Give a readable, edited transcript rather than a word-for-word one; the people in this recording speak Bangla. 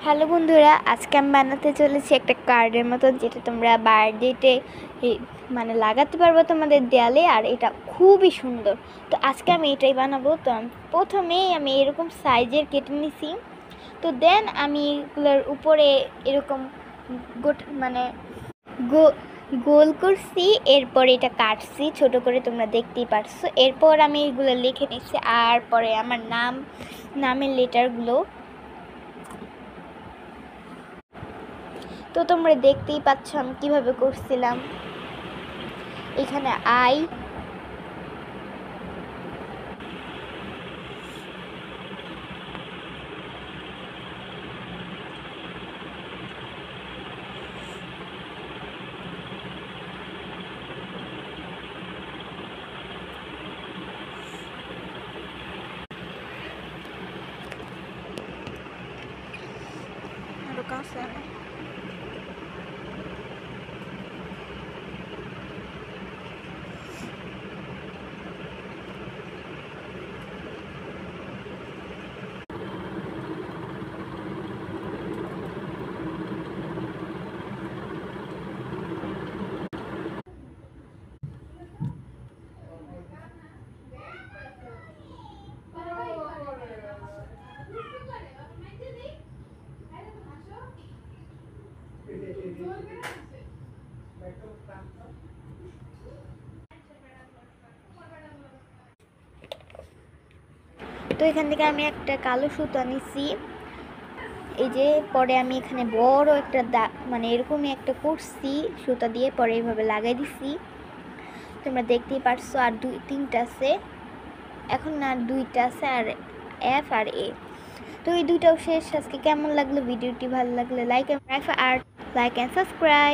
হ্যালো বন্ধুরা, আজকে আমি বানাতে চলেছি একটা কার্ডের মতন, যেটা তোমরা বার্থডেতে মানে লাগাতে পারবো তোমাদের দেয়ালে। আর এটা খুবই সুন্দর। তো আজকে আমি এটাই বানাবো। তো প্রথমেই আমি এরকম সাইজের কেটে নিছি। তো দেন আমি এগুলোর উপরে এরকম মানে গোল করছি, এরপর এটা কাটছি ছোট করে, তোমরা দেখতেই পারছো। এরপর আমি এগুলো লিখে নিচ্ছি, আর পরে আমার নামের লেটারগুলো তো তোমরা দেখতেই পাচ্ছ আমি কিভাবে করছিলাম। এখানে আই, তো এখান থেকে আমি একটা কালো সুতো নিছি। এই যে পরে আমি এখানে বড় একটা মানে এরকমই একটা করছি সুতা দিয়ে, পরে এইভাবে লাগাই দিছি। তোমরা দেখতেই পারছো। আর তিনটা আছে এখন, আর দুইটা আছে, আর এফ আর এ। তো এই দুইটাও শেষ। আজকে কেমন লাগলো ভিডিওটি? ভালো লাগলে লাইক অ্যান্ড সাবস্ক্রাইব।